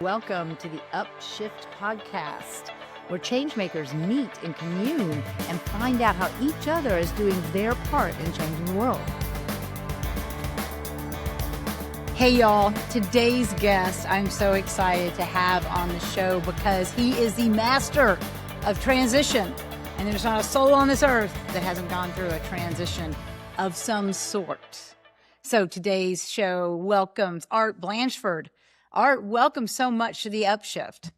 Welcome to the UpShift podcast, where changemakers meet and commune and find out how each other is doing their part in changing the world. Hey y'all, today's guest I'm so excited to have on the show because he is the master of transition. And there's not a soul on this earth that hasn't gone through a transition of some sort. So today's show welcomes Art Blanchford. Art, welcome so much to the UpShift.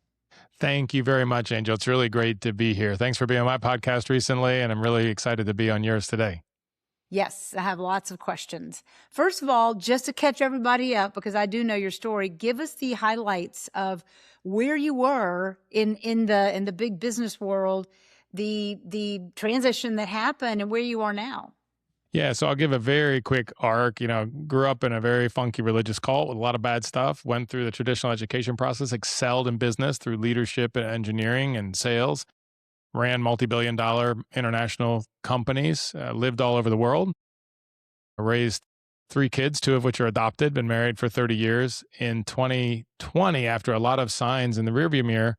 Thank you very much, Angel. It's really great to be here. Thanks for being on my podcast recently, and I'm really excited to be on yours today. Yes, I have lots of questions. First of all, just to catch everybody up, because I do know your story, give us the highlights of where you were in the big business world, the transition that happened, and where you are now. Yeah, so I'll give a very quick arc. Grew up in a very funky religious cult with a lot of bad stuff, went through the traditional education process, excelled in business through leadership and engineering and sales, ran multi-billion-dollar international companies, lived all over the world, raised 3 kids, 2 of which are adopted, been married for 30 years. In 2020, after a lot of signs in the rearview mirror,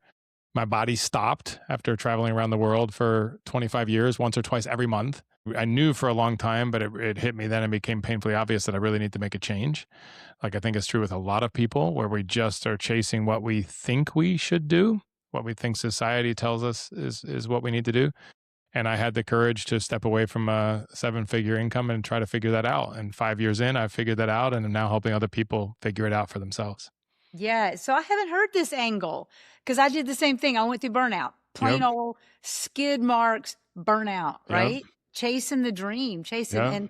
my body stopped after traveling around the world for 25 years, once or twice every month. I knew for a long time, but it hit me then and became painfully obvious that I really need to make a change. Like I think it's true with a lot of people where we just are chasing what we think we should do, what we think society tells us is what we need to do. And I had the courage to step away from a 7-figure income and try to figure that out. And 5 years in, I figured that out and am now helping other people figure it out for themselves. Yeah, so I haven't heard this angle because I did the same thing. I went through burnout, plain old skid marks, burnout, right? Chasing the dream, and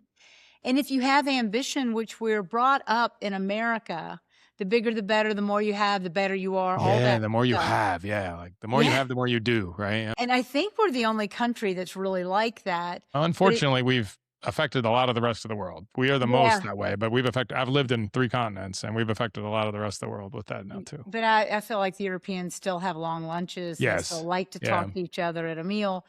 if you have ambition, which we're brought up in America, the bigger the better, the more you have, the better you are. All that the more you stuff. have, like the more you have, the more you do, right? And I think we're the only country that's really like that. Unfortunately, we've affected a lot of the rest of the world. We are the most that way, but I've lived in 3 continents and we've affected a lot of the rest of the world with that now too. But I feel like the Europeans still have long lunches. Yes. They still like to talk to each other at a meal.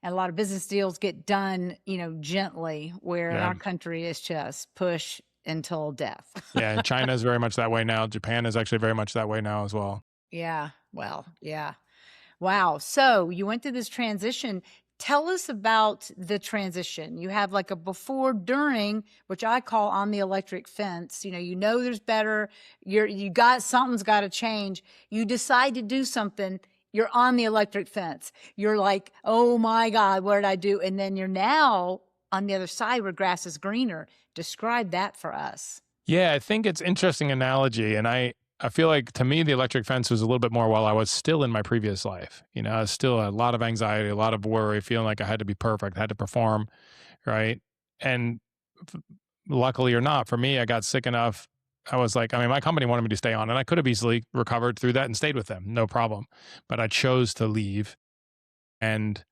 And a lot of business deals get done, gently, where in our country it's just push until death. Yeah, China is very much that way now. Japan is actually very much that way now as well. Yeah, well, yeah. Wow. So you went through this transition. Tell us about the transition. You have like a before, during, which I call on the electric fence. You know there's better. Something's got to change. You decide to do something. You're on the electric fence. You're like, oh my God, what did I do? And then you're now on the other side where grass is greener. Describe that for us. Yeah, I think it's an interesting analogy. And I feel like to me, the electric fence was a little bit more while I was still in my previous life. I was still a lot of anxiety, a lot of worry, feeling like I had to be perfect, had to perform, right? And luckily or not, for me, I got sick enough. I was like, my company wanted me to stay on and I could have easily recovered through that and stayed with them, no problem. But I chose to leave. And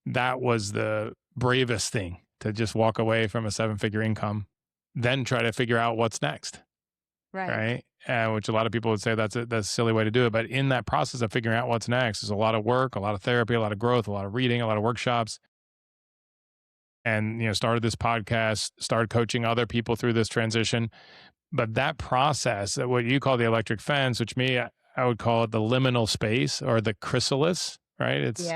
that was the bravest thing, to just walk away from a 7-figure income, then try to figure out what's next. Right. Which a lot of people would say that's a silly way to do it. But in that process of figuring out what's next, there's a lot of work, a lot of therapy, a lot of growth, a lot of reading, a lot of workshops. And, started this podcast, started coaching other people through this transition. But that process, what you call the electric fence, which I would call it the liminal space or the chrysalis, right? It's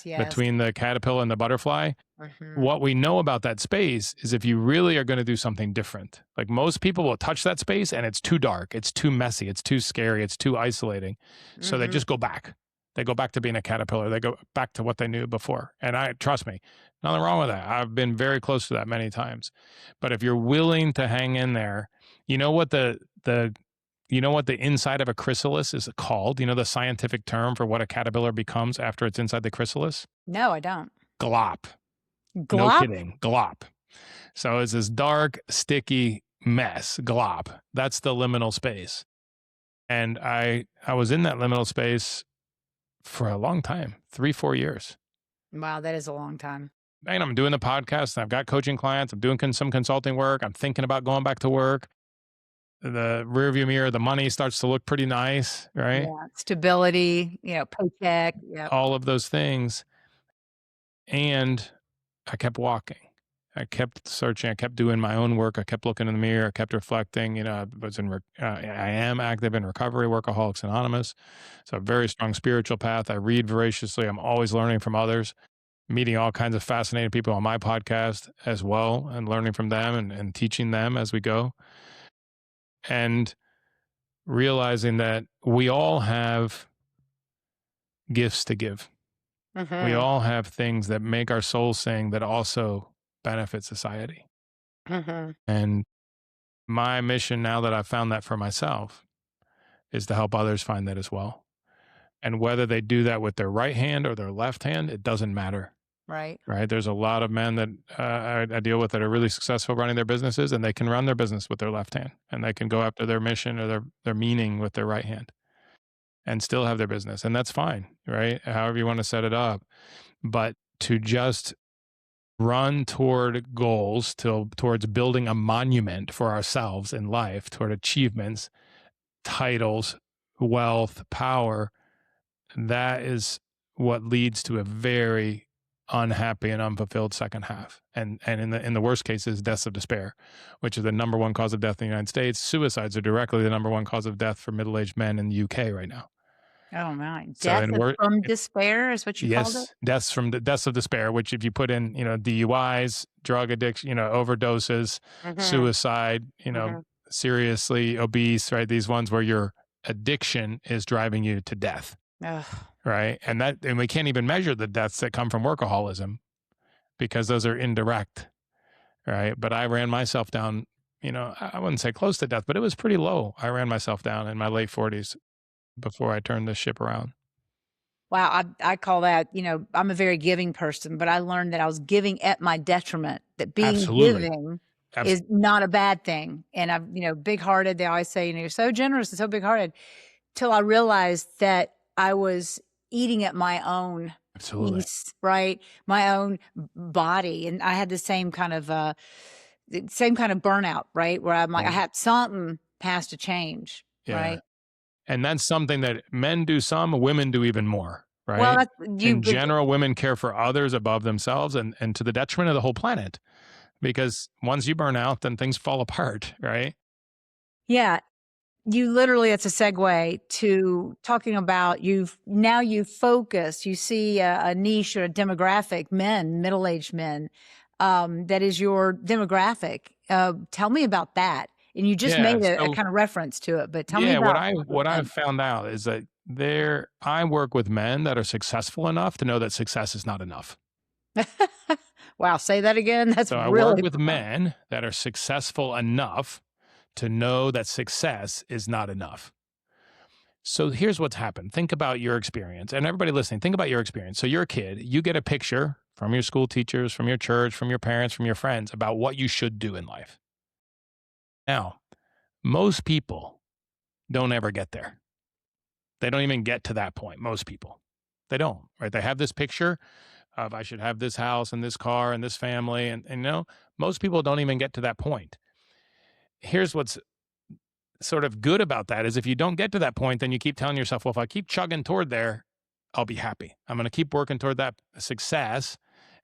between the caterpillar and the butterfly. Mm-hmm. What we know about that space is if you really are going to do something different, like most people will touch that space and it's too dark, it's too messy, it's too scary, it's too isolating. So they just go back. They go back to being a caterpillar. They go back to what they knew before. And trust me, nothing wrong with that. I've been very close to that many times. But if you're willing to hang in there, you know what the inside of a chrysalis is called? The scientific term for what a caterpillar becomes after it's inside the chrysalis? No, I don't. Glop. Glop? No kidding. Glop. So it's this dark, sticky mess. Glop. That's the liminal space. And I was in that liminal space for a long time, 3-4 years. Wow, that is a long time. And I'm doing the podcast, and I've got coaching clients. I'm doing some consulting work. I'm thinking about going back to work. The rearview mirror, the money starts to look pretty nice, right? Yeah, stability, paycheck. All of those things. And I kept walking. I kept searching. I kept doing my own work. I kept looking in the mirror. I kept reflecting. I am active in recovery, Workaholics Anonymous. So a very strong spiritual path. I read voraciously. I'm always learning from others, meeting all kinds of fascinating people on my podcast as well, and learning from them and teaching them as we go. And realizing that we all have gifts to give. We Mhm. all have things that make our souls sing that also benefit society. Mhm. And my mission now that I've found that for myself is to help others find that as well. And whether they do that with their right hand or their left hand, it doesn't matter. Right. Right. There's a lot of men that I deal with that are really successful running their businesses, and they can run their business with their left hand, and they can go after their mission or their meaning with their right hand and still have their business. And that's fine. Right. However you want to set it up. But to just run toward goals, towards building a monument for ourselves in life, toward achievements, titles, wealth, power, that is what leads to a very unhappy and unfulfilled second half. And in the worst cases, deaths of despair, which is the number one cause of death in the United States. Suicides are directly the number one cause of death for middle-aged men in the UK right now. Oh my. So Death in of work, from despair is what you called it? yes, deaths of despair, which if you put in, DUIs, drug addiction, overdoses, Mhm. suicide, Mhm. seriously obese, right? These ones where your addiction is driving you to death, Ugh. right? And we can't even measure the deaths that come from workaholism because those are indirect, right? But I ran myself down, I wouldn't say close to death, but it was pretty low. I ran myself down in my late 40s before I turned this ship around. Wow, I call that, I'm a very giving person, but I learned that I was giving at my detriment, that being Absolutely. giving is Absolutely. not a bad thing. And I'm, big-hearted. They always say, you're so generous and so big-hearted, till I realized that I was eating at my own Absolutely. peace, right? My own body. And I had the same kind of burnout, right? Where I'm like, I had something has to change, Yeah. right? And that's something that men do some, women do even more, Well, right? that's you, In but general, women care for others above themselves and to the detriment of the whole planet. Because once you burn out, then things fall apart, right? yeah, you literally, it's a segue to talking about you focus, you see a niche or a demographic, men, middle-aged men, that is your demographic. Tell me about that. And you just Yeah. made a So kind of reference to it, but tell me yeah, about what I've men. found out is that I work with men that are successful enough to know that success is not enough. Wow, say that again. That's So I work really with profound. men that are successful enough to know that success is not enough. So here's what's happened. Think about your experience, and everybody listening, think about your experience. So you're a kid, you get a picture from your school teachers, from your church, from your parents, from your friends about what you should do in life. Now, most people don't ever get there. They don't even get to that point. Most people, they don't, right? They have this picture of I should have this house and this car and this family. And most people don't even get to that point. Here's what's sort of good about that is if you don't get to that point, then you keep telling yourself, well, if I keep chugging toward there, I'll be happy. I'm going to keep working toward that success.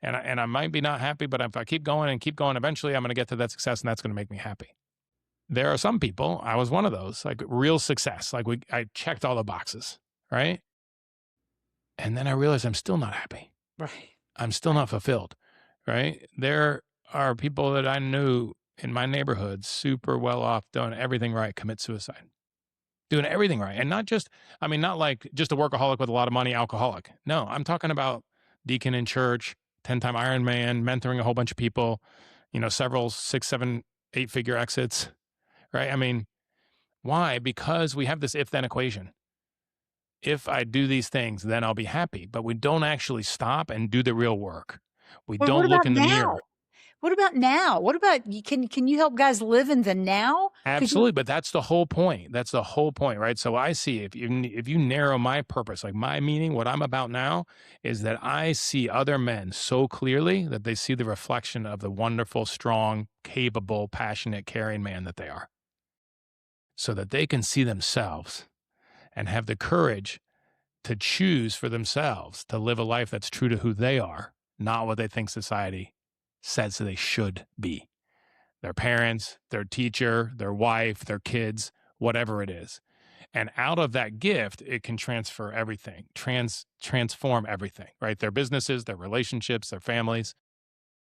And I might be not happy, but if I keep going and keep going, eventually I'm going to get to that success and that's going to make me happy. There are some people, I was one of those, like real success. I checked all the boxes, right? And then I realized I'm still not happy. Right. I'm still Right. not fulfilled, right? There are people that I knew in my neighborhood, super well off, doing everything right, commit suicide. Doing everything right. And not just, I mean, not like just a workaholic with a lot of money, alcoholic. No, I'm talking about deacon in church, 10-time Ironman, mentoring a whole bunch of people, several six, seven, eight-figure exits, right? I mean, why? Because we have this if then equation. If I do these things, then I'll be happy. But we don't actually stop and do the real work. We Well, what don't look about in the now? mirror. What about now? What about you can you help guys live in the now? Could you Absolutely, but that's the whole point. That's the whole point, right? So I see if you narrow my purpose, like my meaning, what I'm about now is that I see other men so clearly that they see the reflection of the wonderful, strong, capable, passionate, caring man that they are. So that they can see themselves and have the courage to choose for themselves to live a life that's true to who they are, not what they think society says they should be. Their parents, their teacher, their wife, their kids, whatever it is. And out of that gift, it can transfer everything, transform everything, right? Their businesses, their relationships, their families,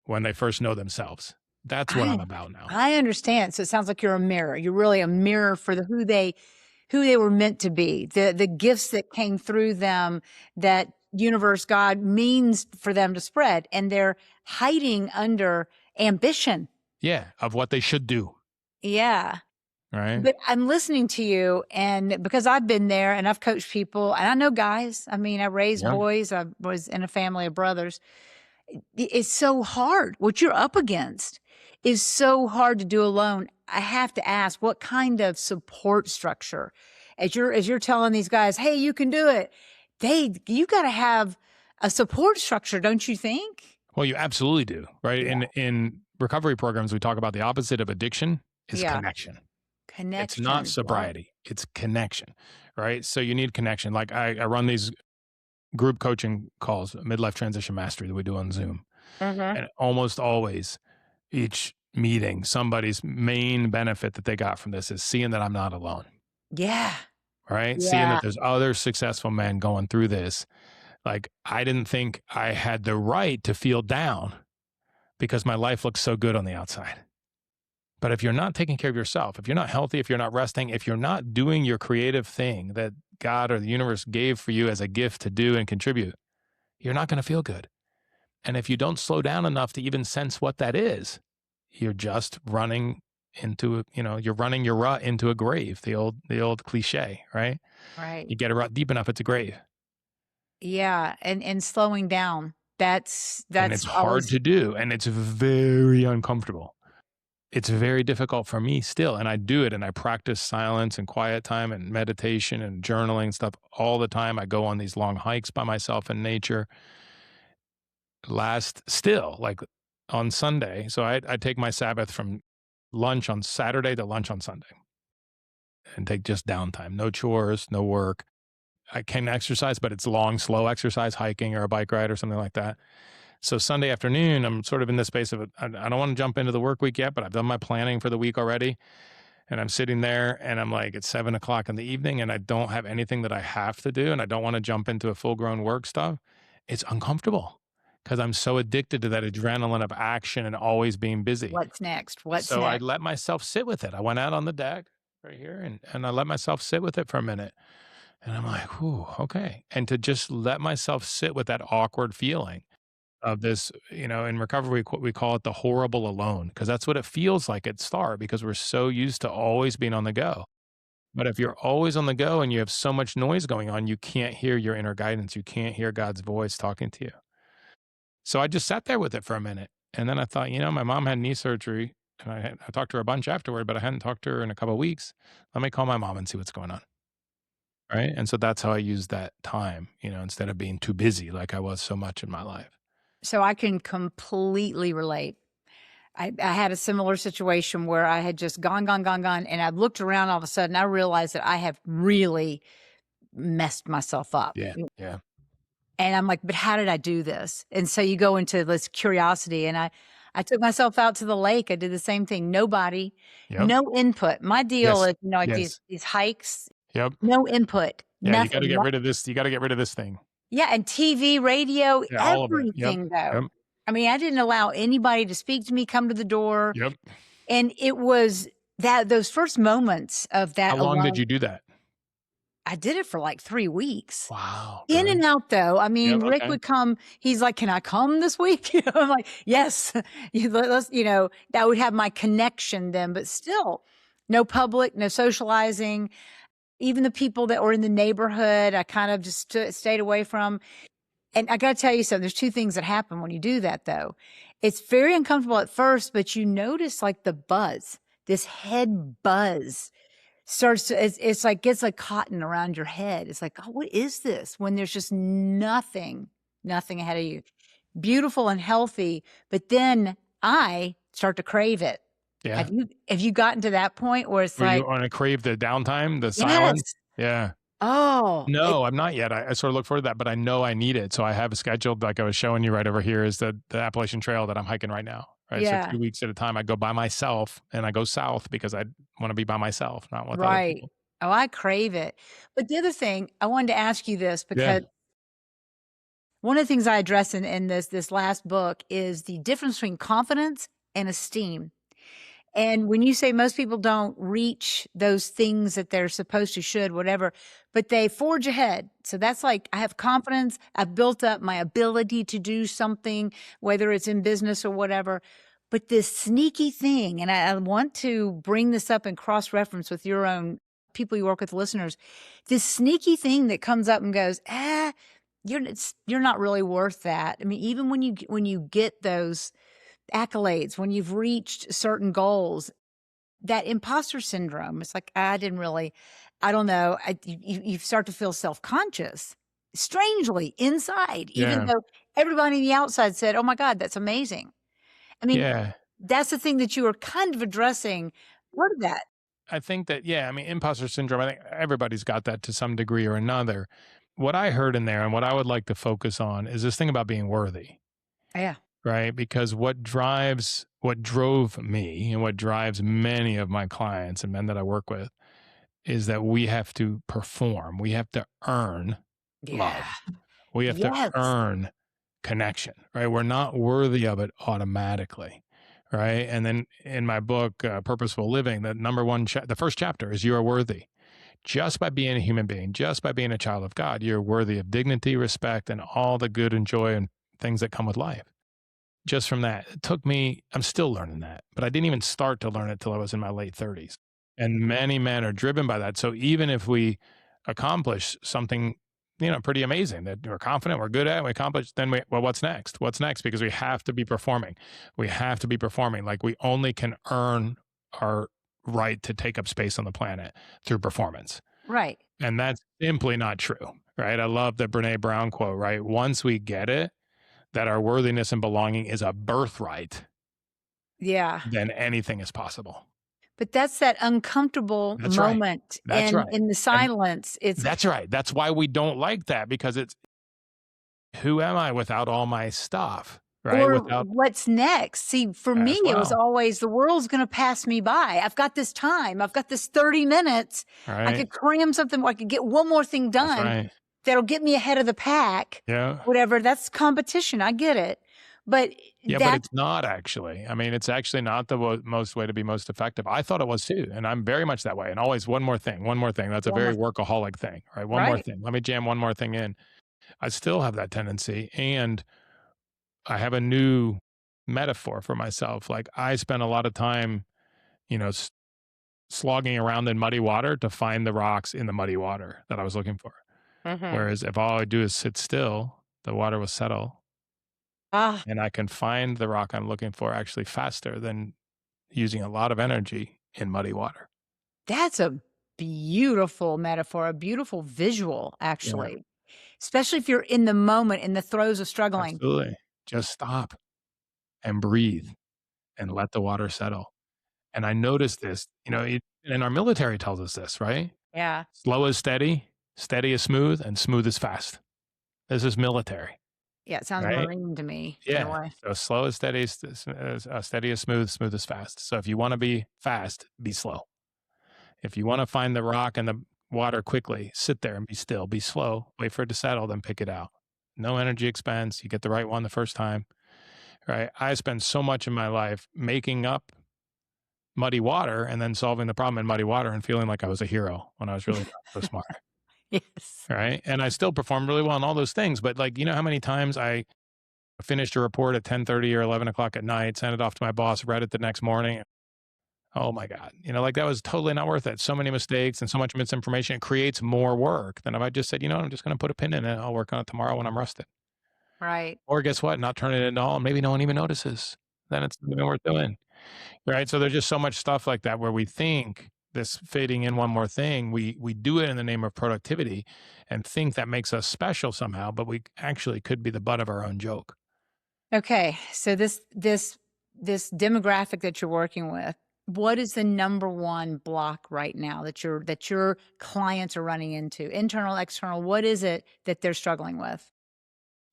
when they first know themselves. That's what I I'm about now. I understand. So it sounds like you're a mirror. You're really a mirror for who they were meant to be. The gifts that came through them that universe God means for them to spread, and they're hiding under ambition. Yeah, of what they should do, Yeah. right? But I'm listening to you, and because I've been there and I've coached people and I know guys. I mean, I raised Yeah. boys. I was in a family of brothers. It's so hard. What you're up against is so hard to do alone. I have to ask, what kind of support structure, as you're telling these guys, hey, you can do it. You got to have a support structure, don't you think? Well, you absolutely do, right? Yeah. In recovery programs, we talk about the opposite of addiction is Yeah. connection. It's not Connection. Love it. sobriety, it's connection, right? So you need connection. Like I run these group coaching calls, midlife transition mastery that we do on Zoom. Mhm. And almost always, each meeting, somebody's main benefit that they got from this is seeing that I'm not alone, Yeah. right? Seeing Yeah. that there's other successful men going through this. Like I didn't think I had the right to feel down because my life looks so good on the outside. But if you're not taking care of yourself, if you're not healthy, if you're not resting, if you're not doing your creative thing that God or the universe gave for you as a gift to do and contribute, you're not going to feel good. And if you don't slow down enough to even sense what that is, you're just running into, you're running your rut into a grave, the old cliche, right? Right. You get a rut deep enough, it's a grave. Yeah. And slowing down. That's And it's that's hard always to do. And it's very uncomfortable. It's very difficult for me still. And I do it and I practice silence and quiet time and meditation and journaling stuff all the time. I go on these long hikes by myself in nature. Still, like on Sunday. So I take my Sabbath from lunch on Saturday to lunch on Sunday and take just downtime, no chores, no work. I can exercise, but it's long, slow exercise, hiking or a bike ride or something like that. So Sunday afternoon, I'm sort of in this space of I don't want to jump into the work week yet, but I've done my planning for the week already. And I'm sitting there and I'm like, it's 7 o'clock in the evening and I don't have anything that I have to do. And I don't want to jump into a full grown work stuff. It's uncomfortable because I'm so addicted to that adrenaline of action and always being busy. what's next? What's So I next? let myself sit with it. I went out on the deck right here and I let myself sit with it for a minute. And I'm like, whew, okay. And to just let myself sit with that awkward feeling of this, in recovery, we call it the horrible alone, because that's what it feels like at start because we're so used to always being on the go. But if you're always on the go and you have so much noise going on, you can't hear your inner guidance. You can't hear God's voice talking to you. So I just sat there with it for a minute. And then I thought, my mom had knee surgery and I talked to her a bunch afterward, but I hadn't talked to her in a couple of weeks. Let me call my mom and see what's going on. Right. And so that's how I use that time, instead of being too busy like I was so much in my life. So I can completely relate. I had a similar situation where I had just gone, gone, gone, gone, and I looked around all of a sudden, I realized that I have really messed myself up. Yeah. Yeah. And I'm like, "But how did I do this?" And so you go into this curiosity, and I took myself out to the lake. I did the same thing. Nobody, Yep. no input. My deal Yes. is, like Yes. these hikes, Yep. no input, Yeah, you gotta nothing. get rid of this you gotta get rid of this thing. Yeah, and TV, radio, Yeah, all of it. Yep. everything though. Yep. I mean, I didn't allow anybody to speak to me, come to the door, Yep. and it was those first moments of How that long did alone. you do that? I did it for like 3 weeks. Wow, In really? and out though. I mean, Yep, Rick okay. would come, he's like, "Can I come this week?" I'm like, "Yes." Let's, that would have my connection then, but still, no public, no socializing. Even the people that were in the neighborhood, I kind of just stayed away from. And I gotta tell you something, there's 2 things that happen when you do that though. It's very uncomfortable at first, but you notice like the buzz, this head buzz starts to it's like gets like cotton around your head. It's like, "Oh, what is this?" When there's just nothing ahead of you. Beautiful and healthy, but then I start to crave it. Yeah. Have you gotten to that point where it's Were you like, on a crave the downtime, the "Yes." silence? Yeah. Oh, it No, I'm not yet. I sort of look forward to that, but I know I need it. So I have a scheduled, like I was showing you right over here, is the Appalachian Trail that I'm hiking right now. Right. So yeah, 2 weeks at a time, I go by myself and I go south because I want to be by myself, not with other right. people. Oh, I crave it. But the other thing, I wanted to ask you this Yeah. because one of the things I address in this last book is the difference between confidence and esteem. And when you say most people don't reach those things that they're supposed to, should, whatever, but they forge ahead. So that's like, I have confidence. I've built up my ability to do something, whether it's in business or whatever. But this sneaky thing, and I want to bring this up and cross reference with your own people you work with, listeners, this sneaky thing that comes up and goes, you're not really worth that. I mean, even when you get those accolades, when you've reached certain goals, that imposter syndrome, it's like, I didn't really, I don't know. You start to feel self-conscious, strangely inside, even Yeah. though everybody on the outside said, oh my God, that's amazing. I mean, Yeah. that's the thing that you were kind of addressing. What of that? I think that, yeah, I mean, imposter syndrome, I think everybody's got that to some degree or another. What I heard in there and what I would like to focus on is this thing about being worthy, Yeah. right? Because what drove me and what drives many of my clients and men that I work with is that we have to perform. We have to earn Yeah. love. We have to Yes. earn connection, right? We're not worthy of it automatically, right? And then in my book, Purposeful Living, the first chapter is you are worthy. Just by being a human being, just by being a child of God, you're worthy of dignity, respect, and all the good and joy and things that come with life. Just from that, it took me, I'm still learning that, but I didn't even start to learn it till I was in my late 30s. And many men are driven by that. So even if we accomplish something, pretty amazing that we're confident, we're good at, we accomplish, then well, what's next? What's next? Because we have to be performing. We have to be performing. Like we only can earn our right to take up space on the planet through performance. Right. And that's simply not true, right? I love the Brene Brown quote, right? Once we get it, that our worthiness and belonging is a birthright, Yeah. then anything is possible. But that's that uncomfortable That's right. moment That's right. in the And silence. It's that's right. That's why we don't like that because it's who am I without all my stuff, right? or Without what's next? See, for me, as it was well, always the world's gonna pass me by. I've got this time. I've got this 30 minutes. I right? could cram something, I could get one more thing That's done right. that'll get me ahead of the pack, Yeah. whatever. That's competition. I get it. But Yeah, but that's it's not actually. I mean, it's actually not the most way to be most effective. I thought it was too, and I'm very much that way. And always one more thing, one more thing. That's a one more very thing. workaholic thing, right? One more Right. thing. Let me jam one more thing in. I still have that tendency, and I have a new metaphor for myself. Like I spent a lot of time, you know, slogging around in muddy water to find the rocks in the muddy water that I was looking for. Mhm. Whereas if all I do is sit still, the water will settle Ah, and I can find the rock I'm looking for actually faster than using a lot of energy in muddy water. that's a beautiful metaphor, a beautiful visual, Yeah, actually, especially if you're in the moment, in the throes of struggling. absolutely. Just stop and breathe and let the water settle. And I noticed this, and our military tells us this, right? Yeah. Slow is steady, steady is smooth, and smooth is fast. This is military, Yeah, it sounds right? marine to me in a Yeah. way. So slow is steady, steady is smooth, smooth is fast. So if you want to be fast, be slow. If you want to find the rock in the water quickly, sit there and be still, be slow, wait for it to settle, then pick it out. No energy expense. You get the right one the first time, right? I spend so much in my life making up muddy water and then solving the problem in muddy water and feeling like I was a hero when I was really not so smart. Yes. Right. And I still perform really well in all those things. But like, how many times I finished a report at 10:30 or 11 o'clock at night, sent it off to my boss, read it the next morning. Oh my God. Like that was totally not worth it. So many mistakes and so much misinformation. It creates more work than if I just said, I'm just going to put a pin in it. I'll work on it tomorrow when I'm rested. Right. Or guess what? Not turn it into all. Maybe no one even notices. Then it's not even worth doing. Right. So there's just so much stuff like that where we think this fitting in one more thing, we do it in the name of productivity and think that makes us special somehow, but we actually could be the butt of our own joke. Okay. So this demographic that you're working with, What is the number one block right now that your clients are running into? Internal, external, what is it that they're struggling with?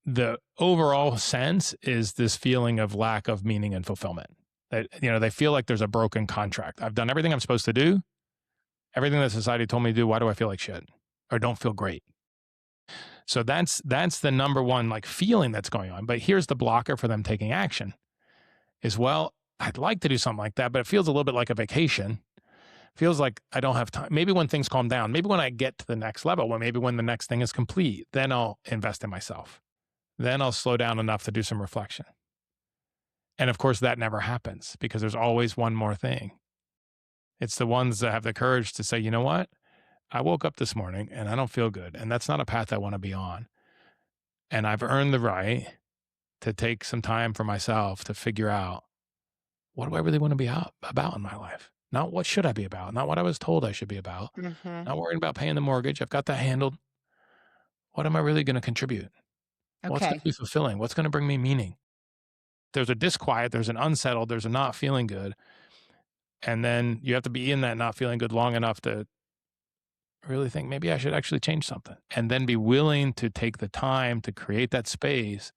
The overall sense is this feeling of lack of meaning and fulfillment. That, they feel like there's a broken contract. I've done everything I'm supposed to do, everything that society told me to do. Why do I feel like shit or don't feel great? So that's the number one like feeling that's going on. But here's the blocker for them taking action is, well, I'd like to do something like that, but it feels a little bit like a vacation. Feels like I don't have time. Maybe when things calm down, maybe when I get to the next level, maybe when the next thing is complete, then I'll invest in myself. Then I'll slow down enough to do some reflection. And of course, that never happens because there's always one more thing. It's the ones that have the courage to say, you know what? I woke up this morning and I don't feel good. And that's not a path I want to be on. And I've earned the right to take some time for myself to figure out, what do I really want to be about in my life? Not what should I be about, not what I was told I should be about, Mhm. not worrying about paying the mortgage. I've got that handled. What am I really going to contribute? What's going Okay. to be fulfilling? What's going to bring me meaning? There's a disquiet, there's an unsettled, there's a not feeling good. And then you have to be in that not feeling good long enough to really think maybe I should actually change something, and then be willing to take the time to create that space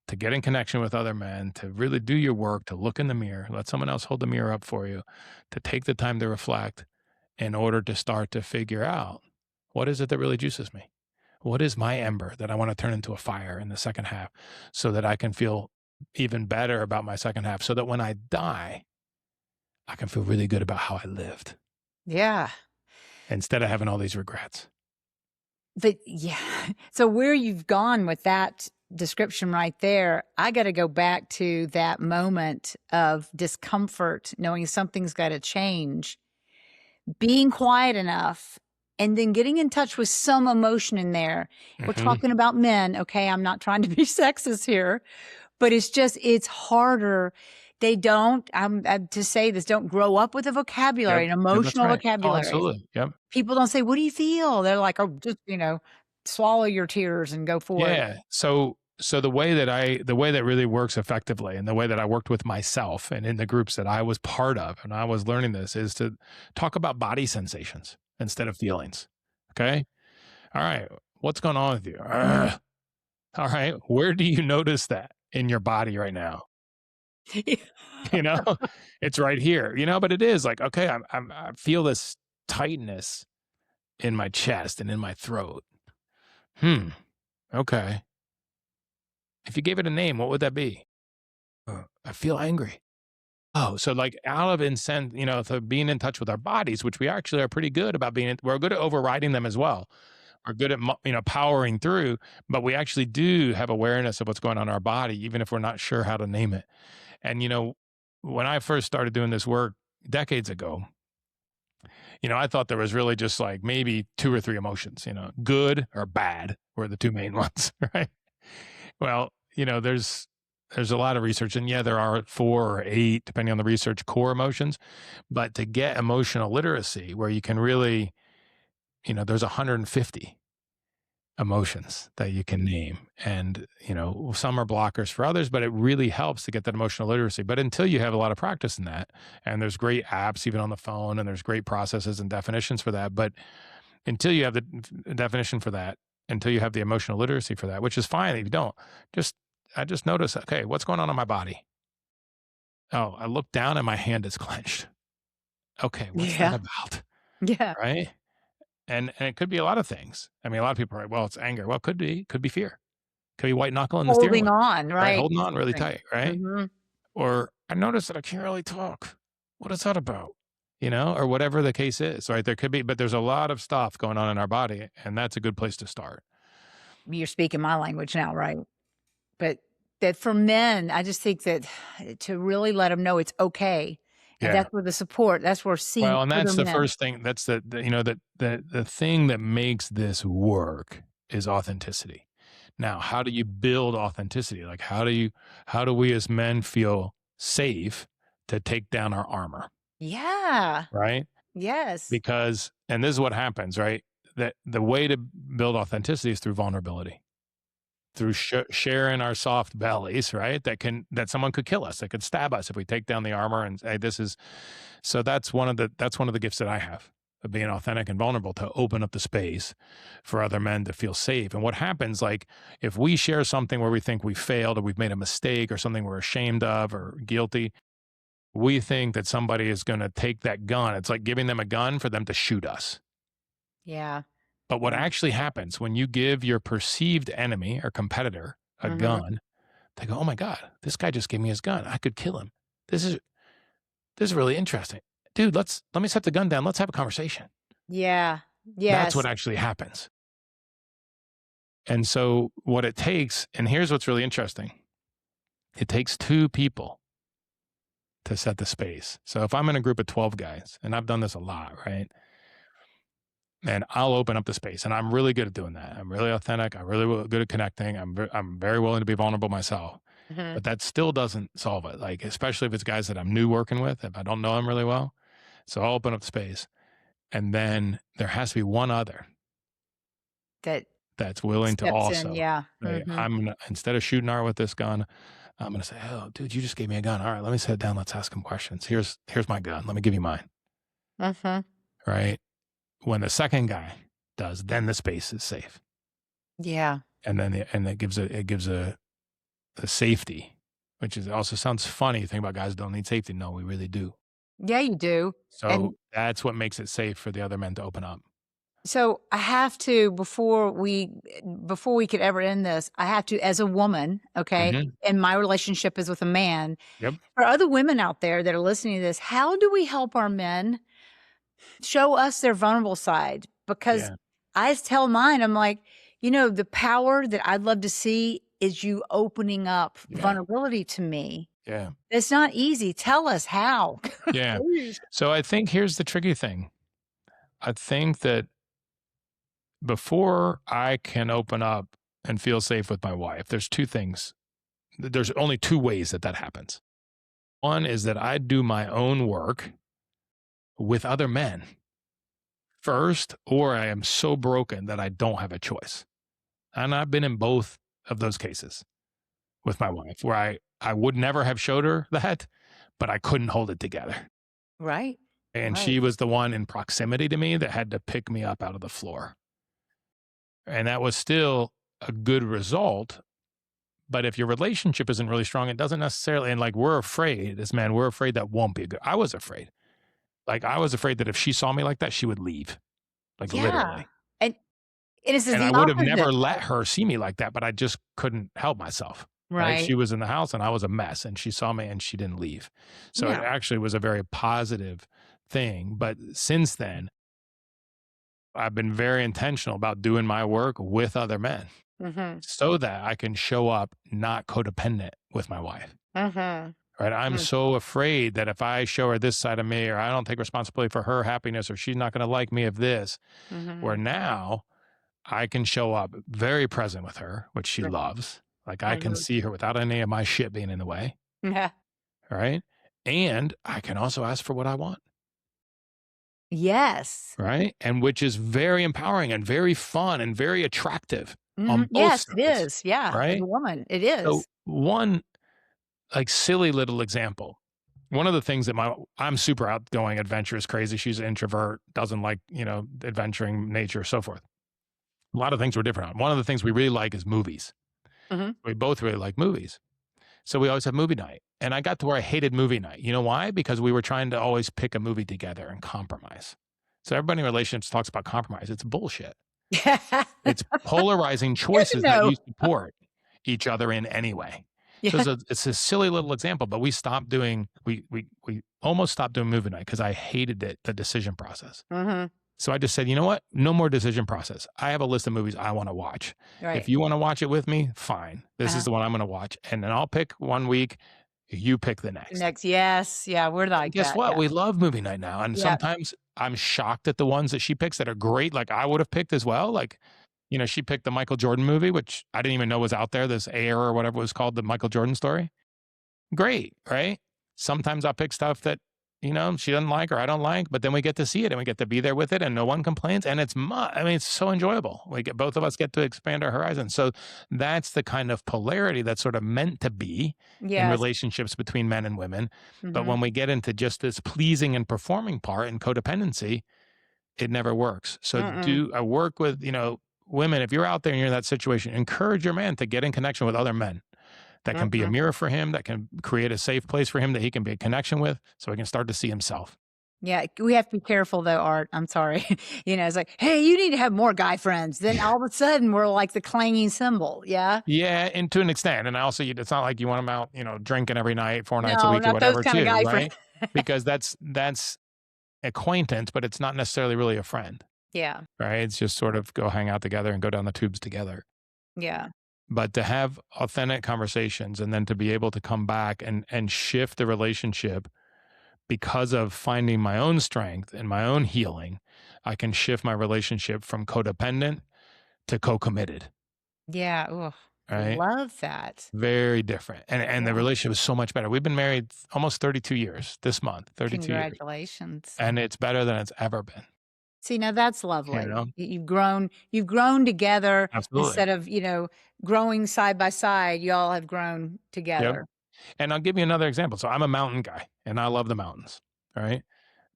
to get in connection with other men, to really do your work, to look in the mirror, let someone else hold the mirror up for you, to take the time to reflect in order to start to figure out, what is it that really juices me? What is my ember that I want to turn into a fire in the second half so that I can feel even better about my second half, so that when I die, I can feel really good about how I lived Yeah. instead of having all these regrets. But yeah. So where you've gone with that description right there, I gotta go back to that moment of discomfort, knowing something's gotta change, being quiet enough, and then getting in touch with some emotion in there. We're Hmm. talking about men, okay? I'm not trying to be sexist here, but it's just it's harder. They don't, to say this, don't grow up with a Yep. vocabulary, an Yep, that's emotional right. Oh, vocabulary. absolutely. Yep. People don't say, "What do you feel?" They're like, "Oh, just, swallow your tears and go forward." Yeah. So the way that really works effectively, and the way that I worked with myself and in the groups that I was part of and I was learning this, is to talk about body sensations instead of feelings. Okay. All right. What's going on with you? Ugh. All right. Where do you notice that in your body right now? You know, it's right here, but it is like, okay, I feel this tightness in my chest and in my throat. Hmm. Okay. If you gave it a name, what would that be? I feel angry. Oh, so like out of incent, so being in touch with our bodies, which we actually are pretty good about we're good at overriding them as well. We're good at, powering through, but we actually do have awareness of what's going on in our body, even if we're not sure how to name it. And, when I first started doing this work decades ago, I thought there was really just like maybe two or three emotions, good or bad were the two main ones, right? Well, there's a lot of research, and yeah, there are 4 or 8, depending on the research, core emotions. But to get emotional literacy, where you can really, there's 150 emotions that you can name, and some are blockers for others, but it really helps to get that emotional literacy. But until you have a lot of practice in that, and there's great apps even on the phone, and there's great processes and definitions for that, but until you have the definition for that, until you have the emotional literacy for that, which is fine if you don't, just I just notice, okay, what's going on in my body? Oh, I look down and my hand is clenched. Okay, what's that Yeah. about? Yeah. Right? And it could be a lot of things. I mean, a lot of people are like, well, it's anger. Well, could be fear. Could be white knuckling the steering Holding wheel, on, right? right? Holding on really Right. tight, right? Mhm. Or I notice that I can't really talk. What is that about? Or whatever the case is, right? There could be, but there's a lot of stuff going on in our body, and that's a good place to start. You're speaking my language now, right? But that for men, I just think that to really let them know it's okay, and Yeah. that's where the support, that's where seeing Well, and other that's the men. first thing. That's the thing that makes this work is authenticity. Now, how do you build authenticity? Like, how do we as men feel safe to take down our armor, Yeah. right? Yes. Because, and this is what happens, right? That the way to build authenticity is through vulnerability. through sharing our soft bellies, right? That someone could kill us, that could stab us if we take down the armor and say this is. So that's one of the gifts that I have, of being authentic and vulnerable, to open up the space for other men to feel safe. And what happens, like, if we share something where we think we failed or we've made a mistake or something we're ashamed of or guilty, we think that somebody is going to take that gun. It's like giving them a gun for them to shoot us. Yeah. But what Yeah. actually happens when you give your perceived enemy or competitor a Mhm. gun, they go, "Oh my God, this guy just gave me his gun. I could kill him. This is this is really interesting. Dude, let me set the gun down. Let's have a conversation." Yeah. That's what Yes. actually happens. And so what it takes, and here's what's really interesting. It takes two people to set the space. So if I'm in a group of 12 guys, and I've done this a lot, right? And I'll open up the space, and I'm really good at doing that. I'm really authentic. I'm really good at connecting. I'm very willing to be vulnerable myself. Mhm. But that still doesn't solve it. Like, especially if it's guys that I'm new working with, if I don't know them really well. So I'll open up the space, and then there has to be one other That that's willing to steps in, also yeah. say, Mhm. I'm gonna, instead of shooting Art with this gun, I'm gonna say, "Oh, dude, you just gave me a gun. All right, let me sit down. Let's ask him questions. Here's my gun. Let me give you mine." Mhm. Right? When the second guy does, then the space is safe, Yeah. and then it gives a safety, which is also sounds funny. You think about guys don't need safety. No, we really do. Yeah, you do. So And that's what makes it safe for the other men to open up. so I have to, before we could ever end this, I have to, as a woman, okay, Mhm. and my relationship is with a man. Yep. For other women out there that are listening to this, how do we help our men show us their vulnerable side? Because Yeah. I tell mine, I'm like, the power that I'd love to see is you opening up Yeah. vulnerability to me. Yeah. It's not easy. Tell us how. Yeah. Please. So I think here's the tricky thing. I think that before I can open up and feel safe with my wife, there's two things. There's only two ways that that happens. One is that I do my own work with other men first, or I am so broken that I don't have a choice. And I've been in both of those cases with my wife, where I would never have showed her that, but I couldn't hold it together. Right. And Right. she was the one in proximity to me that had to pick me up out of the floor. And that was still a good result. But if your relationship isn't really strong, it doesn't necessarily, and like we're afraid as men, we're afraid that won't be good. I was afraid. Like I was afraid that if she saw me like that, she would leave, like Yeah. literally. And this is And I the would have never opposite. let her see me like that, but I just couldn't help myself. Right. Right. She was in the house and I was a mess and she saw me and she didn't leave. So it Yeah. actually was a very positive thing. But since then, I've been very intentional about doing my work with other men Mhm. so that I can show up not codependent with my wife. Mhm. Right. I'm Mm. so afraid that if I show her this side of me or I don't take responsibility for her happiness or she's not going to like me if this, where Mhm. now I can show up very present with her, which she Right. loves. Like I can Mhm. see her without any of my shit being in the way. Yeah. Right. And I can also ask for what I want. Yes. Right. And which is very empowering and very fun and very attractive Mhm. on both Yes, it sides. is. Yeah, as a Right. woman, it So, is. one like silly little example. One of the things that I'm super outgoing, adventurous, crazy. She's an introvert, doesn't like, adventuring, nature, so forth. A lot of things we're different on. One of the things we really like is movies. Mhm. We both really like movies. So we always have movie night. And I got to where I hated movie night. You know why? Because we were trying to always pick a movie together and compromise. So everybody in relationships talks about compromise. It's bullshit. It's polarizing Good to choices that know. you support each other in anyway. So Yeah. it's a silly little example, but we stopped doing we almost stopped doing movie night because I hated it, the decision process. Mhm. So I just said, you know what? No more decision process. I have a list of movies I want to watch. If Right. you want to watch it with me, fine. This is Uh-huh. the one I'm going to watch. And then I'll pick one week, you pick the next. Next, yes. Yeah, we're And like guess that. what? Yeah. We love movie night now. And Yeah. sometimes I'm shocked at the ones that she picks that are great, like I would have picked as well. Like, she picked the Michael Jordan movie, which I didn't even know was out there, this Air or whatever it was called, the Michael Jordan story. Great, right? Sometimes I'll pick stuff that, she doesn't like or I don't like, but then we get to see it and we get to be there with it and no one complains. And I mean, it's so enjoyable. Both of us get to expand our horizons. So that's the kind of polarity that's sort of meant to be in Yes. relationships between men and women. But Mhm. when we get into just this pleasing and performing part and codependency, it never works. So Mm-mm. I work with, women, if you're out there and you're in that situation, encourage your man to get in connection with other men that can be a Mm-mm. mirror for him, that can create a safe place for him that he can be a connection with so he can start to see himself. Yeah, we have to be careful though, Art. I'm sorry. It's like, "Hey, you need to have more guy friends." Then all of a sudden, we're like the clanging cymbal, yeah? Yeah, and to an extent, and also, it's not like you want him out, drinking every night, 4 nights a No, week or not those whatever kinda too, guy friends. right? Because that's acquaintance, but it's not necessarily really a friend, Yeah, right? It's just sort of go hang out together and go down the tubes together. yeah, But to have authentic conversations and then to be able to come back and shift the relationship because of finding my own strength and my own healing, I can shift my relationship from codependent to co-committed, yeah, ooh, right? love that. Very different. And the Yeah, relationship is so much better. We've been married almost 32 years this month, 32 years. congratulations. And it's better than it's ever been, See, now that's you lovely. know? You've grown together Absolutely. instead of, growing side by side, y'all have grown Yep. together. And I'll give you another example. So I'm a mountain guy and I love the mountains, right?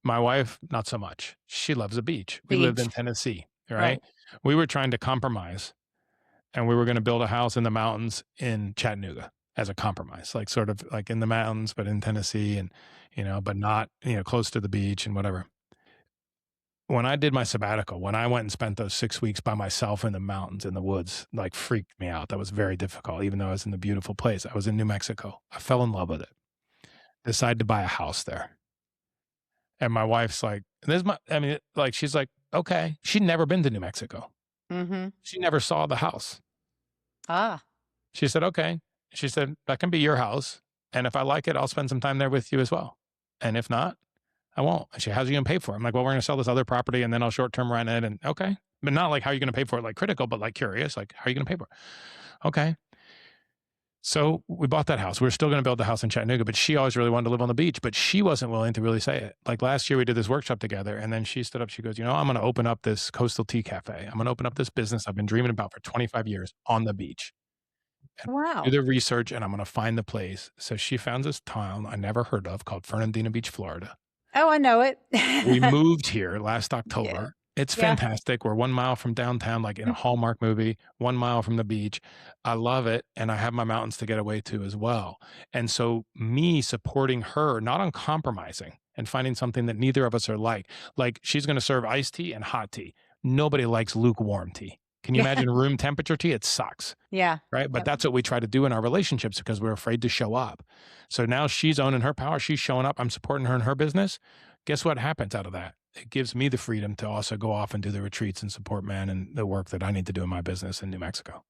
My wife, not so much. She loves the beach. We lived Beach, in Tennessee, right? right. We were trying to compromise and we were going to build a house in the mountains in Chattanooga as a compromise, like sort of like in the mountains, but in Tennessee and, but not, close to the beach and whatever. When I did my sabbatical, when I went and spent those 6 weeks by myself in the mountains, in the woods, like freaked me out. That was very difficult, even though I was in the beautiful place. I was in New Mexico. I fell in love with it. Decided to buy a house there. And my wife's like, like, she's like, okay. She'd never been to New Mexico. Mhm. She never saw the house. Ah, She said, okay. She said, that can be your house. And if I like it, I'll spend some time there with you as well. And if not, I won't. And she, how's you going to pay for it? I'm like, well, we're going to sell this other property and then I'll short term rent it. And okay. But not like how are you going to pay for it, like critical, but like curious, like how are you going to pay for it? Okay. So we bought that house. We are still going to build the house in Chattanooga, but she always really wanted to live on the beach, but she wasn't willing to really say it. Like last year, we did this workshop together, and then she stood up. She goes, I'm going to open up this coastal tea cafe. I'm going to open up this business I've been dreaming about for 25 years on the beach. And do wow. the research, and I'm going to find the place. So she found this town I never heard of called Fernandina Beach, Florida. Oh, I know it. We moved here last Yeah, October. It's yeah. fantastic. We're 1 mile from downtown, like in a Hallmark movie, 1 mile from the beach. I love it, and I have my mountains to get away to as well. And so me supporting her, not on compromising and finding something that neither of us are like she's gonna serve iced tea and hot tea. Nobody likes lukewarm tea. Can you Yeah, imagine room temperature tea? It sucks. yeah. Right. But Yep. that's what we try to do in our relationships because we're afraid to show up. So now she's owning her power. She's showing up. I'm supporting her in her business. Guess what happens out of that? It gives me the freedom to also go off and do the retreats and support men and the work that I need to do in my business in New Mexico.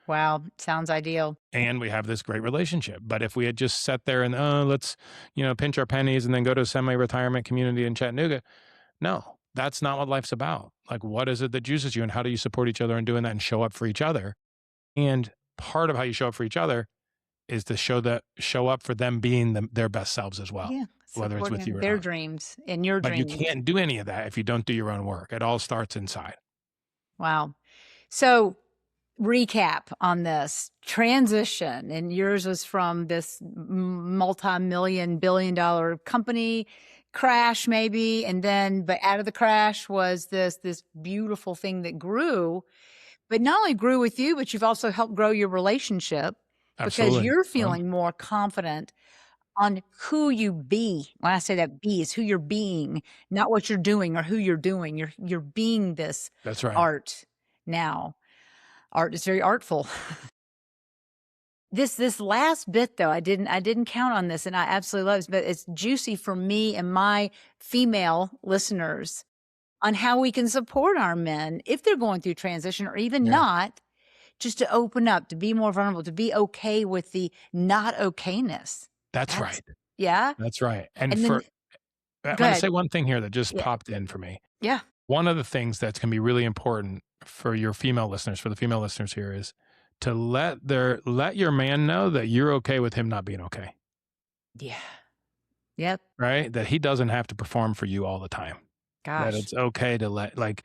Wow, sounds ideal. And we have this great relationship. But if we had just sat there and, oh, let's, pinch our pennies and then go to a semi retirement community in Chattanooga, no, that's not what life's about. Like, what is it that juices you and how do you support each other in doing that and show up for each other? And part of how you show up for each other is to show up for them being their best selves as well, Yeah, whether it's with you supporting or their not. dreams and your But you dreams. can't do any of that if you don't do your own work. It all starts inside. Wow. So, recap on this transition, and yours was from this multi-million billion dollar company crash maybe, and then but out of the crash was this beautiful thing that grew, but not only grew with you, but you've also helped grow your relationship because Absolutely. you're Well, feeling more confident on who you be. When I say that be is who you're being, not what you're doing or who you're doing. You're being this that's right. art now. Art is very artful. This last bit though, I didn't count on this and I absolutely love it, but it's juicy for me and my female listeners on how we can support our men if they're going through transition or even Yeah, not, just to open up, to be more vulnerable, to be okay with the not okayness. that's That's right. yeah. That's right. And And then I'm go going to ahead. say one thing here that just Yeah. popped in for me. Yeah. One of the things that's going to be really important for your female listeners, for the female listeners here is to let your man know that you're okay with him not being okay. Yeah. Yep. right? That he doesn't have to perform for you all the time. That Gosh. it's okay to like,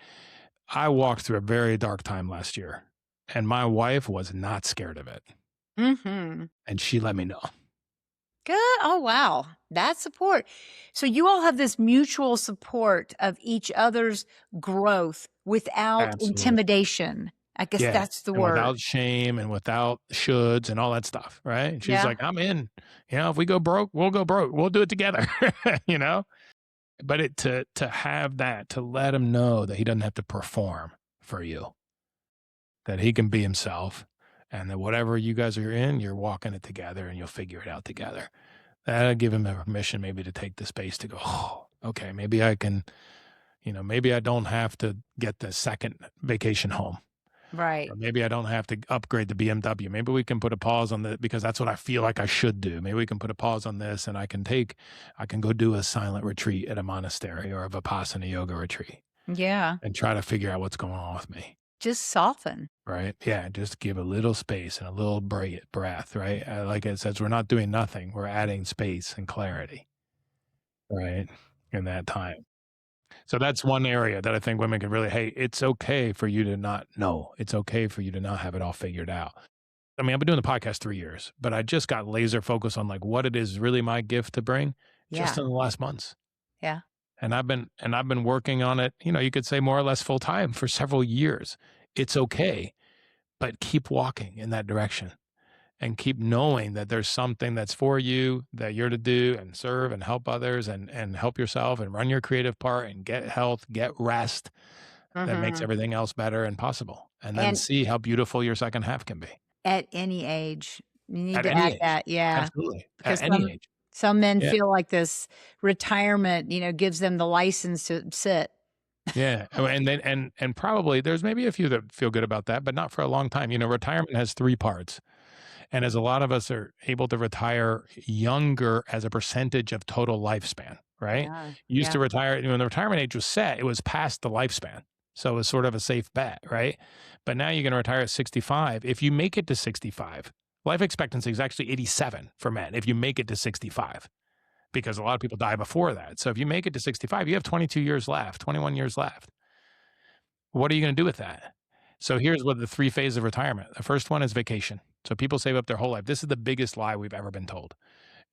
I walked through a very dark time last year, and my wife was not scared of it, Mhm. and she let me know. Good. Oh, wow. That's support. So you all have this mutual support of each other's growth without Absolutely. intimidation. I guess Yeah, that's the and word. without shame and without shoulds and all that stuff, right? She's Yeah. like, "I'm in. If we go broke, we'll go broke. We'll do it together." You know? But to have that, to let him know that he doesn't have to perform for you, that he can be himself, and that whatever you guys are in, you're walking it together and you'll figure it out together. That'll give him the permission maybe to take the space to go, "Oh, okay, maybe I can, maybe I don't have to get the second vacation home. Right. Or maybe I don't have to upgrade the BMW. Maybe we can put a pause on the because that's what I feel like I should do. Maybe we can put a pause on this and I can go do a silent retreat at a monastery or a Vipassana yoga retreat Yeah. and try to figure out what's going on with me." Just soften. Right. Yeah. Just give a little space and a little breath. Right. Like it says, we're not doing nothing. We're adding space and clarity. Right. In that time. So that's one area that I think women can really, hey, it's okay for you to not know. It's okay for you to not have it all figured out. I mean, I've been doing the podcast 3 years, but I just got laser focused on like what it is really my gift to bring just Yeah. in the last months. Yeah. And I've been working on it, you could say more or less full time for several years. It's okay, but keep walking in that direction and keep knowing that there's something that's for you that you're to do and serve and help others and help yourself and run your creative part and get health, get rest that makes Mhm. everything else better and possible. And then And see how beautiful your second half can be at any age, you need at to any add age. that, yeah, Absolutely. At because any age. some men Yeah. feel like this retirement, gives them the license to sit. Yeah. Oh, and then and probably there's maybe a few that feel good about that, but not for a long time. Retirement has three parts. And as a lot of us are able to retire younger as a percentage of total lifespan, right? Yeah, You used yeah. to retire, when the retirement age was set, it was past the lifespan. So it was sort of a safe bet, right? But now you're going to retire at 65. If you make it to 65, life expectancy is actually 87 for men if you make it to 65, because a lot of people die before that. So if you make it to 65, you have 22 years left, 21 years left. What are you going to do with that? So here's what the three phases of retirement. The first one is vacation. So people save up their whole life. This is the biggest lie we've ever been told.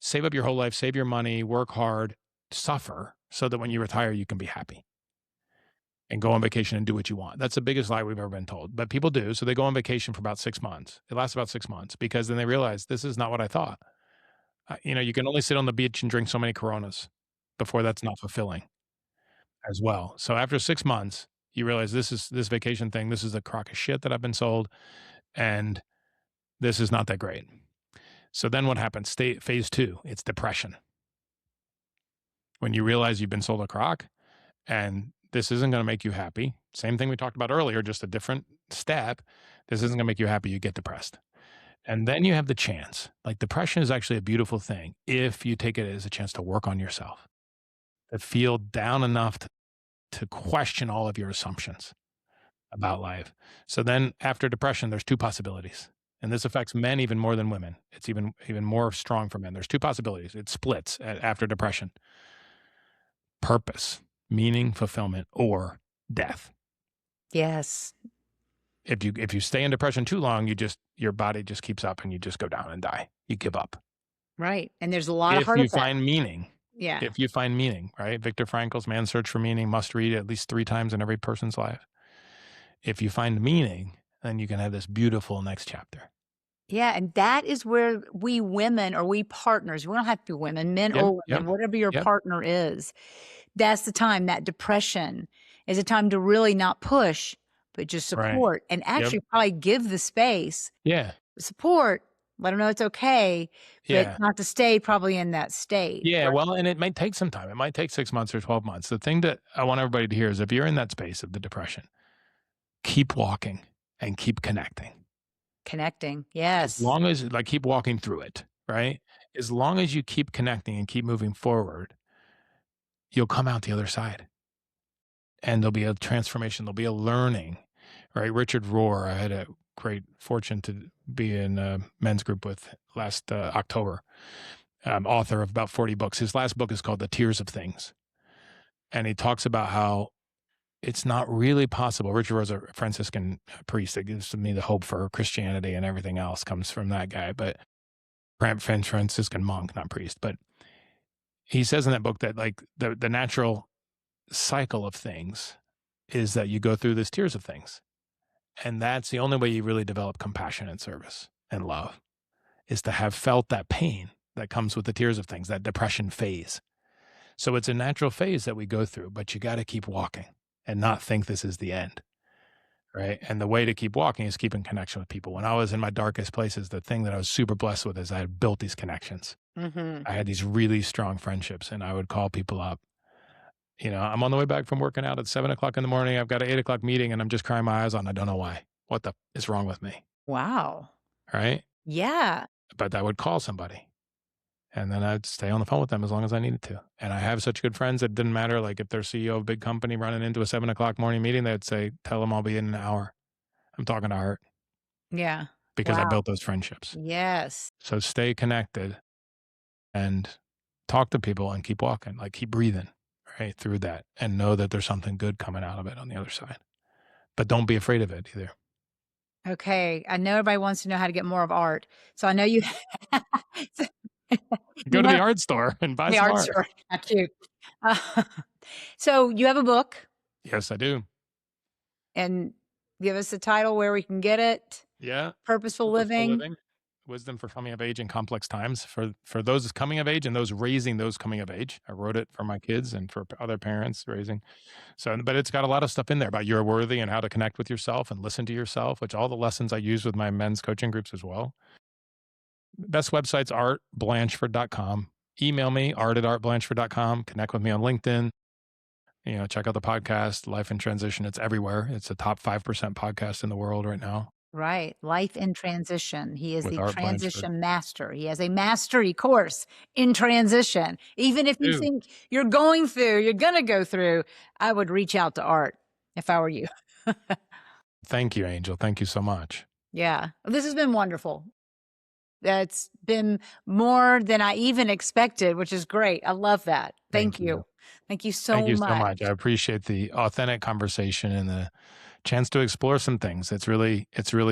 Save up your whole life, save your money, work hard, suffer so that when you retire, you can be happy and go on vacation and do what you want. That's the biggest lie we've ever been told. But people do. So they go on vacation for about 6 months. It lasts about 6 months because then they realize this is not what I thought. You can only sit on the beach and drink so many Coronas before that's not fulfilling as well. So after 6 months, you realize this vacation thing, this is a crock of shit that I've been sold. And this is not that great. So then what happens? Phase two, it's depression. When you realize you've been sold a crock and this isn't going to make you happy, same thing we talked about earlier, just a different step. This isn't going to make you happy. You get depressed. And then you have the chance. Like depression is actually a beautiful thing if you take it as a chance to work on yourself, to feel down enough to question all of your assumptions about life. So then after depression, there's two possibilities. And this affects men even more than women. It's even more strong for men. There's two possibilities. It splits after depression. Purpose, meaning, fulfillment, or death. Yes, If you stay in depression too long, your body just keeps up and you just go down and die. You give up. right, and there's a lot of If heart you attack. find meaning, Yeah. if you find meaning, right? Viktor Frankl's Man's Search for Meaning must read at least 3 times in every person's life. If you find meaning, then you can have this beautiful next chapter. Yeah, and that is where we women or we partners, we don't have to be women, men Yep, or yep, women, whatever your yep. partner is, that's the time, that depression is a time to really not push, but just Right. support and Yep. actually probably give the space, Yeah. support, let them know it's okay, but Yeah. not to stay probably in that state. Yeah, Right. well, and it might take some time. It might take 6 months or 12 months. The thing that I want everybody to hear is if you're in that space of the depression, keep walking and keep connecting. Connecting. As Yes. long as keep walking through it, right? As long as you keep connecting and keep moving forward, you'll come out the other side. And there'll be a transformation, there'll be a learning, right? Richard Rohr, I had a great fortune to be in a men's group with last October. author of about 40 books. His last book is called The Tears of Things. And he talks about how it's not really possible. Richard was a Franciscan priest that gives me the hope for Christianity, and everything else comes from that guy. But Franciscan monk, not priest. But he says in that book that like the natural cycle of things is that you go through this tears of things. And that's the only way you really develop compassion and service and love, is to have felt that pain that comes with the tears of things, that depression phase. So it's a natural phase that we go through, but you got to keep walking and not think this is the end. Right. And the way to keep walking is keep in connection with people. When I was in my darkest places, the thing that I was super blessed with is I had built these connections. I had these really strong friendships, and I would call people up. I'm on the way back from working out at 7:00 in the morning. I've got an 8:00 meeting, and I'm just crying my eyes on. I don't know why. What the is wrong with me? Wow. Right. Yeah. But I would call somebody, and then I'd stay on the phone with them as long as I needed to. And I have such good friends that it didn't matter. Like if they're CEO of a big company running into a 7:00 morning meeting, they'd say, tell them I'll be in an hour. I'm talking to Art, Yeah. because I Wow. built those friendships. Yes. So stay connected and talk to people and keep walking, like keep breathing right through that, and know that there's something good coming out of it on the other side. But don't be afraid of it either. Okay. I know everybody wants to know how to get more of Art. So I know you so Go you to the have art store and buy the some art art. store. How cute. Uh, so you have a book, Yes, I do. and give us the title, where we can get it. Yeah. Purposeful Purposeful Living. living. Wisdom for coming of age in complex times. For those coming of age and those raising those coming of age. I wrote it for my kids and for other parents raising. So, but it's got a lot of stuff in there about you're worthy and how to connect with yourself and listen to yourself, which all the lessons I use with my men's coaching groups as well. Best website's artblanchford.com. Email me, art@artblanchford.com. Connect with me on LinkedIn. Check out the podcast, Life in Transition. It's everywhere. It's a top 5% podcast in the world right now Right. Life in Transition. He is with the Art Blanchford. transition master. He has a mastery course in transition. Even if you Dude, think you're going to go through, I would reach out to Art if I were you. thank you, Angel. Thank you so much. Yeah. This has been wonderful. It's been more than I even expected, which is great. I love that. Thank you. Thank you so Thank you so much. much. I appreciate the authentic conversation and the chance to explore some things. It's really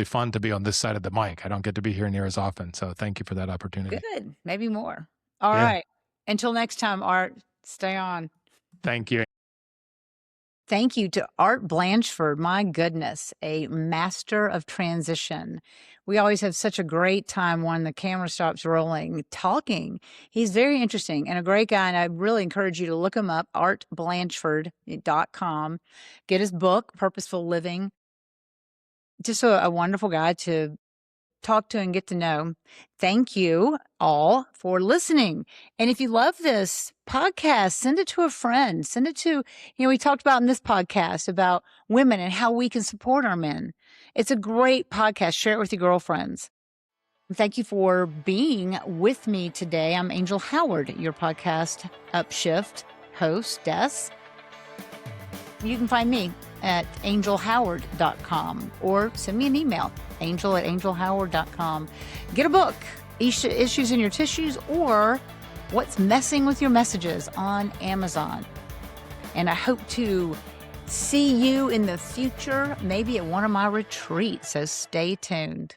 fun to be on this side of the mic. I don't get to be here near as often. So thank you for that opportunity. Good. Maybe more. All Yeah. right. Until next time, Art, stay on. Thank you. Thank you to Art Blanchford. My goodness, a master of transition. We always have such a great time when the camera stops rolling, talking. He's very interesting and a great guy. And I really encourage you to look him up, artblanchford.com. Get his book, Purposeful Living. Just a wonderful guy to talk to and get to know. Thank you all for listening. And if you love this podcast, send it to a friend. Send it to, we talked about in this podcast about women and how we can support our men. It's a great podcast. Share it with your girlfriends. Thank you for being with me today. I'm Angel Howard, your podcast UpShift hostess. You can find me at angelhoward.com or send me an email, angel@angelhoward.com. Get a book, Issues in Your Tissues, or What's Messing with Your Messages on Amazon. And I hope to see you in the future, maybe at one of my retreats, so stay tuned.